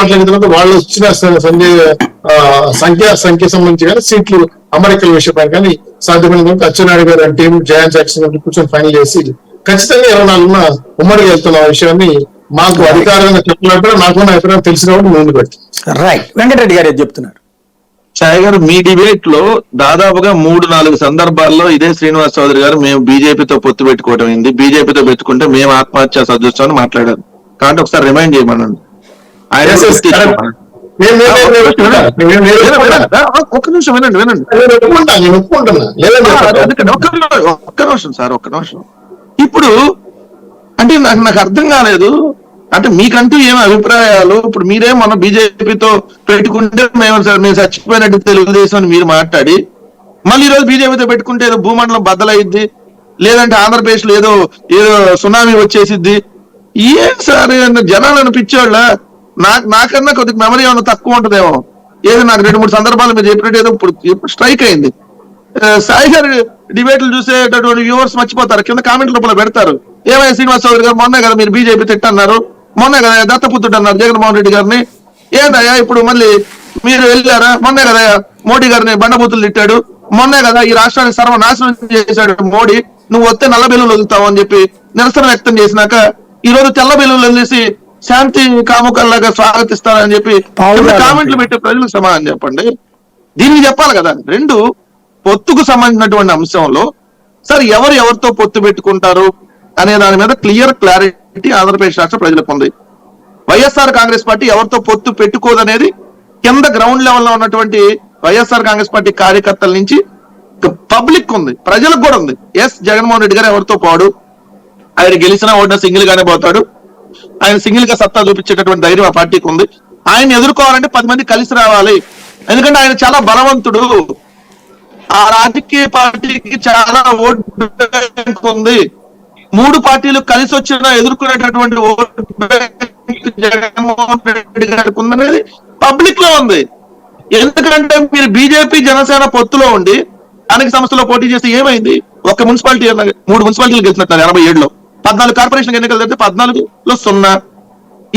మాట్లాడిన తర్వాత వాళ్ళు వచ్చిన సంఖ్య సంబంధించి కానీ సీట్లు అమరికల విషయపై కానీ సాధ్యమైనందుకు అచ్చెన్నాయుడు గారు అంటే టీం జయాన్ జాక్సన్ గారు కూర్చొని ఫైనల్ చేసి ఖచ్చితంగా 24న ఉమ్మడికి వెళ్తున్న విషయాన్ని మాకు అధికారంగా చెప్పినప్పుడు నాకున్న అభిప్రాయం తెలిసిన వాళ్ళు ముందు పెడుతుంది. రైట్, వెంకటరెడ్డి గారు చెప్తున్నారు. సాయి గారు, మీ డిబేట్ లో దాదాపుగా 3-4 సందర్భాల్లో ఇదే శ్రీనివాస్ చౌదరి గారు మేము బీజేపీతో పొత్తు పెట్టుకోవడం అయింది, బీజేపీతో పెట్టుకుంటే మేము ఆత్మహత్య సదృశ్యం మాట్లాడారు. కాబట్టి ఒకసారి రిమైండ్ చేయమనండి. ఒక్క నిమిషం వినండి ఒక్క నిమిషం సార్, ఒక్క నిమిషం. ఇప్పుడు అంటే నాకు అర్థం కాలేదు, అంటే మీకంటూ ఏమి అభిప్రాయాలు? ఇప్పుడు మీరే మన బీజేపీతో పెట్టుకుంటే మేము చచ్చిపోయినట్టు తెలుగుదేశం అని మీరు మాట్లాడి, మళ్ళీ ఈరోజు బీజేపీతో పెట్టుకుంటే ఏదో భూమండలం బద్దలైద్ది, లేదంటే ఆంధ్రప్రదేశ్ లో ఏదో సునామీ వచ్చేసిద్ది. ఏం సార్ జనాలు అనిపించేవాళ్ళ? నాకన్నా కొద్దిగా మెమరీ ఏమన్నా తక్కువ ఉంటుందేమో. ఏదో నాకు 2-3 సందర్భాలు మీరు చెప్పినట్టు ఏదో ఇప్పుడు స్ట్రైక్ అయింది. సాయి గారి డిబేట్లు చూసేటటువంటి వ్యూవర్స్ మర్చిపోతారు, కింద కామెంట్ లోపల పెడతారు, ఏమైనా శ్రీనివాస్ చౌదరి గారు మొన్నే కదా మీరు బీజేపీ తిట్టన్నారు, మొన్నే కదా దత్తపుత్రుడు అన్నారు జగన్మోహన్ రెడ్డి గారిని, ఏందయ్యా ఇప్పుడు మళ్ళీ మీరు వెళ్ళారా? మొన్నే కదా మోడీ గారిని బండబూతులు తిట్టాడు, మొన్నే కదా ఈ రాష్ట్రాన్ని సర్వనాశనం చేశాడు మోడీ, నువ్వు వస్తే నల్ల బిల్లులు వదులుతావు అని చెప్పి నిరసన వ్యక్తం చేసినాక ఈ రోజు తెల్ల బిల్లులు వదిలేసి శాంతి కాముకల్లాగా స్వాగతిస్తారని చెప్పి కామెంట్లు పెట్టే ప్రజలకు సమాధానం చెప్పండి. దీనికి చెప్పాలి కదా. 2 పొత్తుకు సంబంధించినటువంటి అంశంలో సార్ ఎవరితో పొత్తు పెట్టుకుంటారు అనే దాని మీద క్లారిటీ ఆంధ్రప్రదేశ్ రాష్ట్ర ప్రజలకు ఉంది. వైఎస్ఆర్ కాంగ్రెస్ పార్టీ ఎవరితో పొత్తు పెట్టుకోదనేది కింద గ్రౌండ్ లెవెల్లో ఉన్నటువంటి వైఎస్ఆర్ కాంగ్రెస్ పార్టీ కార్యకర్తల నుంచి పబ్లిక్ ఉంది, ప్రజలకు కూడా ఉంది. జగన్మోహన్ రెడ్డి గారు ఎవరితో పోడు, ఆయన గెలిచినా ఓడినా సింగిల్ గానే పోతాడు, ఆయన సింగిల్ గా సత్తా చూపించేటటువంటి ధైర్యం ఆ పార్టీకి ఉంది. ఆయన ఎదుర్కోవాలంటే 10 మంది కలిసి రావాలి, ఎందుకంటే ఆయన చాలా బలవంతుడు, ఆ రాజకీయ పార్టీకి చాలా ఓటు బ్యాంక్ ఉంది. 3 పార్టీలు కలిసి వచ్చినా ఎదుర్కొనేటటువంటి ఓటు బ్యాంక్ జగన్మోహన్ రెడ్డి గారికి ఉందనేది పబ్లిక్ లో ఉంది. ఎందుకంటే మీరు బీజేపీ జనసేన పొత్తులో ఉండి స్థానిక సంస్థలో పోటీ చేస్తే ఏమైంది? ఒక్క మున్సిపాలిటీ 3 మున్సిపాలిటీలు గెలిచినట్టు 87లో, 14 కార్పొరేషన్ ఎన్నికలు జరిగితే 14లో 0.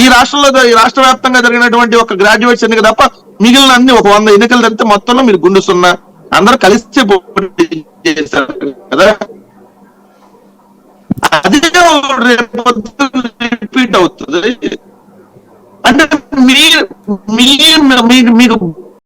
ఈ రాష్ట్ర వ్యాప్తంగా జరిగినటువంటి ఒక గ్రాడ్యుయేట్స్ ఎన్నిక తప్ప మిగిలిన అన్ని ఒక 100 ఎన్నికలు జరిగితే మొత్తంలో మీరు గుండు 0. అందరూ కలిసి పోటీ చేశారు కదా. అదే రిపీట్ అవుతుంది. అంటే మీకు